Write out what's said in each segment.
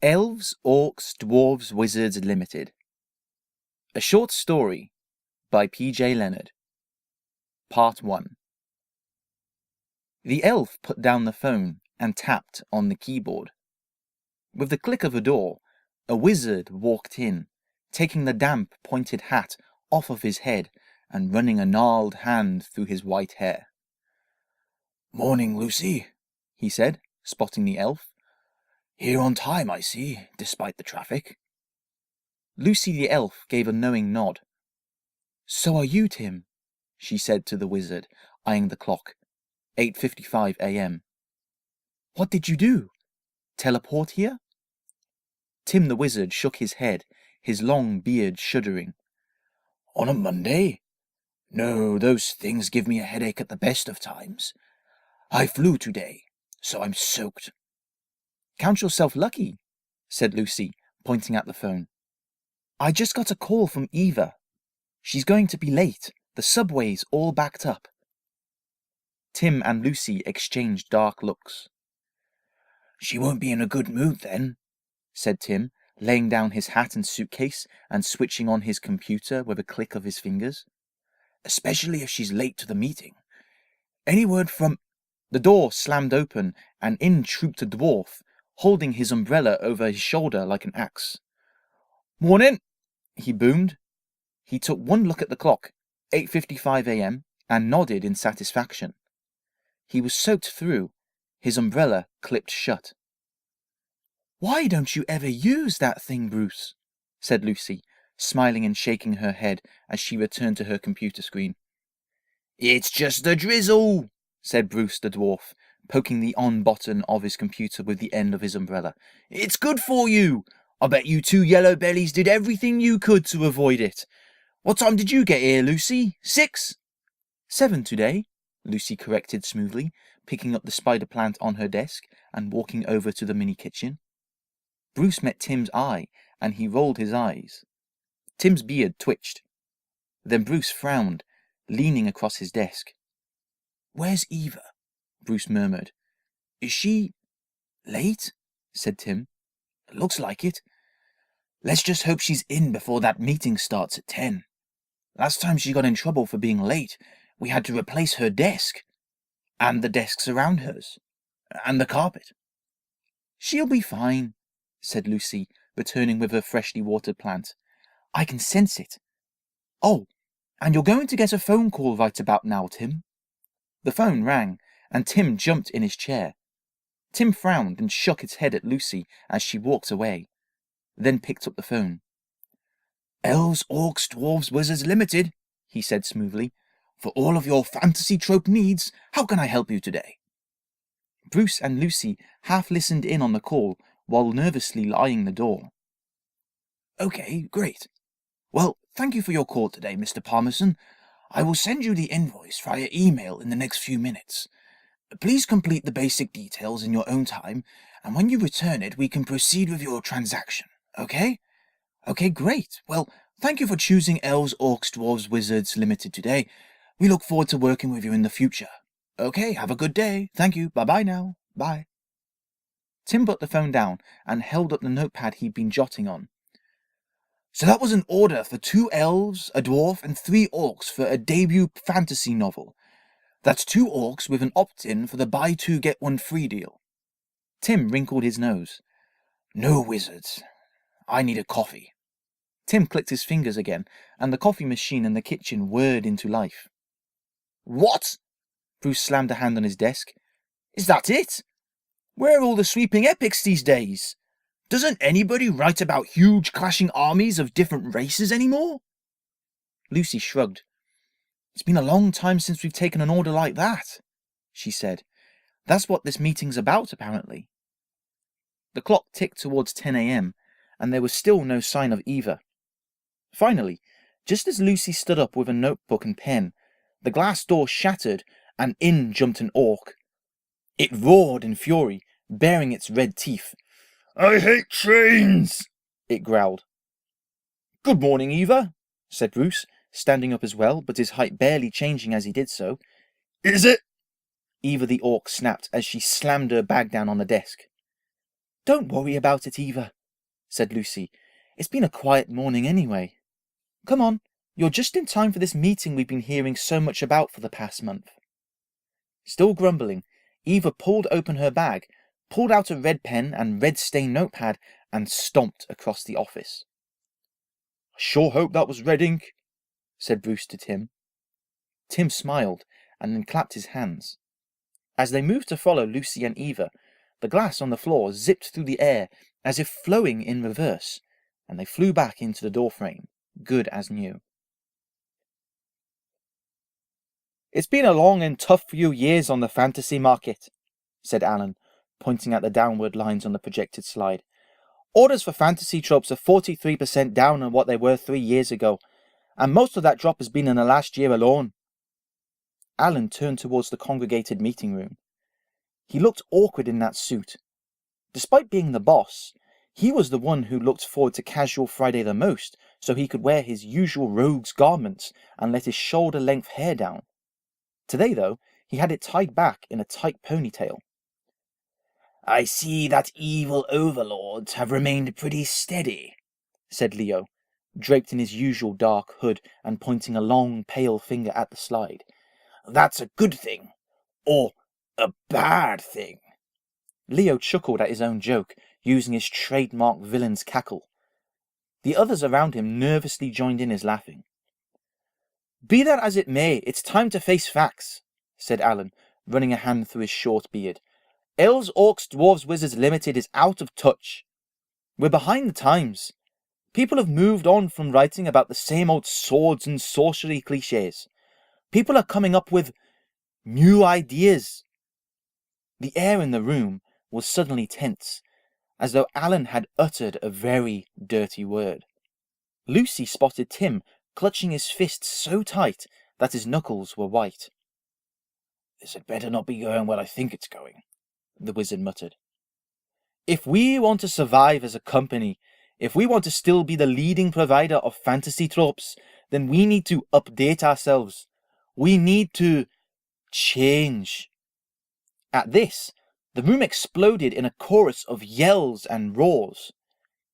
Elves Orcs Dwarves Wizards Limited. A short story by PJ Leonard. Part 1. The elf put down the phone and tapped on the keyboard. With the click of a door, a wizard walked in, taking the damp pointed hat off of his head and running a gnarled hand through his white hair. "Morning, Lucy," he said, spotting the elf. "Here on time, I see, despite the traffic." Lucy the elf gave a knowing nod. "So are you, Tim," she said to the wizard, eyeing the clock. 8:55 a.m. "What did you do? Teleport here?" Tim the wizard shook his head, his long beard shuddering. "On a Monday? No, those things give me a headache at the best of times. I flew today, so I'm soaked." "Count yourself lucky," said Lucy, pointing at the phone. "I just got a call from Eva. She's going to be late. The subway's all backed up." Tim and Lucy exchanged dark looks. "She won't be in a good mood then," said Tim, laying down his hat and suitcase and switching on his computer with a click of his fingers. "Especially if she's late to the meeting. Any word from—" The door slammed open and in trooped a dwarf, holding his umbrella over his shoulder like an axe. "Morning," he boomed. He took one look at the clock, 8:55 a.m., and nodded in satisfaction. He was soaked through, his umbrella clipped shut. "Why don't you ever use that thing, Bruce?" said Lucy, smiling and shaking her head as she returned to her computer screen. "It's just a drizzle," said Bruce the dwarf, poking the on button of his computer with the end of his umbrella. "It's good for you. I bet you two yellow bellies did everything you could to avoid it. What time did you get here, Lucy? 6? 7 today, Lucy corrected smoothly, picking up the spider plant on her desk and walking over to the mini kitchen. Bruce met Tim's eye, and he rolled his eyes. Tim's beard twitched. Then Bruce frowned, leaning across his desk. "Where's Eva?" Bruce murmured. "Is she late?" said Tim. "Looks like it. Let's just hope she's in before that meeting starts at 10. Last time she got in trouble for being late, we had to replace her desk. And the desks around hers. And the carpet." "She'll be fine," said Lucy, returning with her freshly watered plant. "I can sense it. Oh, and you're going to get a phone call right about now, Tim." The phone rang, and Tim jumped in his chair. Tim frowned and shook his head at Lucy as she walked away, then picked up the phone. "Elves Orcs Dwarves Wizards Limited," he said smoothly. "For all of your fantasy trope needs, how can I help you today?" Bruce and Lucy half listened in on the call while nervously eyeing the door. "Okay, great. Well, thank you for your call today, Mr. Palmerson. I will send you the invoice via email in the next few minutes. Please complete the basic details in your own time, and when you return it, we can proceed with your transaction, okay? Okay, great. Well, thank you for choosing Elves Orcs Dwarves Wizards Limited today. We look forward to working with you in the future. Okay, have a good day. Thank you. Bye-bye now. Bye." Tim put the phone down and held up the notepad he'd been jotting on. "So that was an order for 2 elves, a dwarf, and 3 orcs for a debut fantasy novel. That's 2 orcs with an opt-in for the buy 2 get 1 free deal." Tim wrinkled his nose. "No wizards. I need a coffee." Tim clicked his fingers again, and the coffee machine in the kitchen whirred into life. "What?" Bruce slammed a hand on his desk. "Is that it? Where are all the sweeping epics these days? Doesn't anybody write about huge clashing armies of different races anymore?" Lucy shrugged. "It's been a long time since we've taken an order like that," she said. "That's what this meeting's about, apparently." The clock ticked towards 10 a.m., and there was still no sign of Eva. Finally, just as Lucy stood up with a notebook and pen, the glass door shattered, and in jumped an orc. It roared in fury, baring its red teeth. "I hate trains," it growled. "Good morning, Eva," said Bruce, standing up as well, but his height barely changing as he did so. "Is it?" Eva the orc snapped as she slammed her bag down on the desk. Don't worry about it, Eva, said Lucy. It's been a quiet morning anyway. Come on, you're just in time for this meeting we've been hearing so much about for the past month. Still grumbling, Eva pulled open her bag, pulled out a red pen and red-stained notepad, and stomped across the office. I sure hope that was red ink, said Bruce to Tim. Tim smiled and then clapped his hands. As they moved to follow Lucy and Eva, the glass on the floor zipped through the air as if flowing in reverse, and they flew back into the doorframe, good as new. It's been a long and tough few years on the fantasy market, said Alan, pointing at the downward lines on the projected slide. Orders for fantasy tropes are 43% down on what they were 3 years ago, and most of that drop has been in the last year alone. Alan turned towards the congregated meeting room. He looked awkward in that suit. Despite being the boss, he was the one who looked forward to Casual Friday the most, so he could wear his usual rogue's garments and let his shoulder-length hair down. Today, though, he had it tied back in a tight ponytail. I see that evil overlords have remained pretty steady, said Leo, draped in his usual dark hood and pointing a long, pale finger at the slide. That's a good thing. Or a bad thing. Leo chuckled at his own joke, using his trademark villain's cackle. The others around him nervously joined in his laughing. Be that as it may, it's time to face facts, said Alan, running a hand through his short beard. Elves Orcs Dwarves Wizards Limited is out of touch. We're behind the times. People have moved on from writing about the same old swords and sorcery cliches. People are coming up with new ideas. The air in the room was suddenly tense, as though Alan had uttered a very dirty word. Lucy spotted Tim clutching his fists so tight that his knuckles were white. This had better not be going where I think it's going, the wizard muttered. If we want to survive as a company, if we want to still be the leading provider of fantasy tropes, then we need to update ourselves. We need to change. At this, the room exploded in a chorus of yells and roars.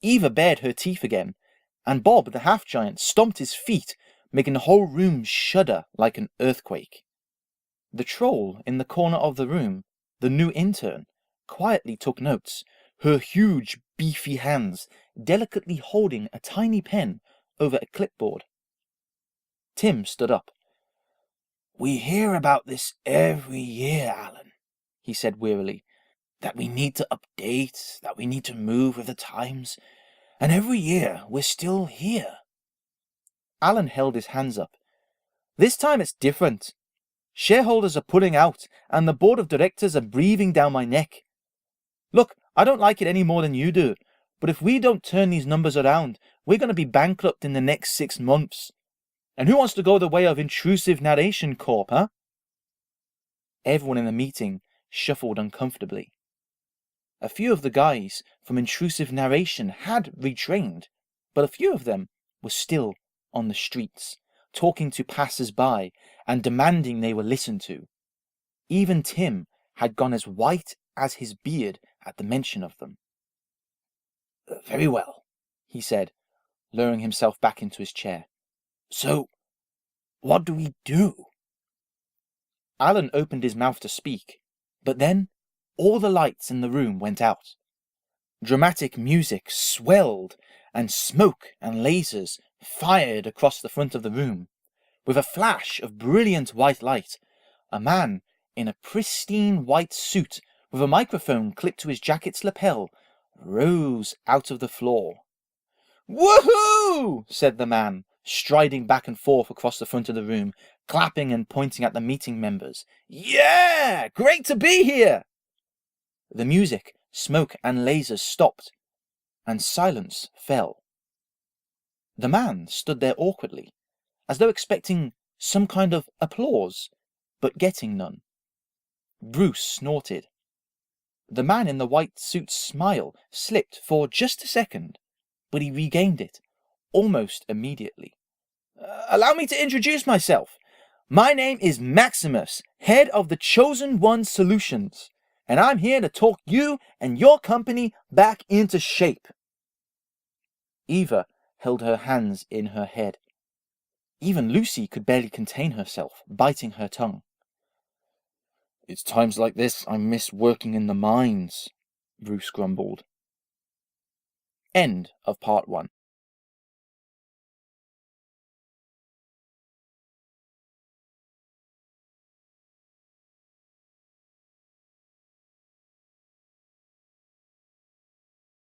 Eva bared her teeth again, and Bob the half-giant stomped his feet, making the whole room shudder like an earthquake. The troll in the corner of the room, the new intern, quietly took notes, her huge, beefy hands delicately holding a tiny pen over a clipboard. Tim stood up. We hear about this every year, Alan, he said wearily, that we need to update, that we need to move with the times, and every year we're still here. Alan held his hands up. This time it's different. Shareholders are pulling out, and the board of directors are breathing down my neck. Look, I don't like it any more than you do, but if we don't turn these numbers around, we're going to be bankrupt in the next 6 months. And who wants to go the way of Intrusive Narration Corp, huh? Everyone in the meeting shuffled uncomfortably. A few of the guys from Intrusive Narration had retrained, but a few of them were still on the streets, talking to passers-by and demanding they were listened to. Even Tim had gone as white as his beard at the mention of them. Very well, he said, lowering himself back into his chair. So, what do we do? Alan opened his mouth to speak, but then all the lights in the room went out. Dramatic music swelled, and smoke and lasers fired across the front of the room. With a flash of brilliant white light, a man in a pristine white suit with a microphone clipped to his jacket's lapel rose out of the floor. Woohoo! Said the man, striding back and forth across the front of the room, clapping and pointing at the meeting members. Yeah! Great to be here! The music, smoke and lasers stopped, and silence fell. The man stood there awkwardly, as though expecting some kind of applause, but getting none. Bruce snorted. The man in the white suit's smile slipped for just a second, but he regained it almost immediately. Allow me to introduce myself. My name is Maximus, head of the Chosen One Solutions. and I'm here to talk you and your company back into shape. Eva held her hands in her head. Even Lucy could barely contain herself, biting her tongue. It's times like this I miss working in the mines, Bruce grumbled. End of part 1.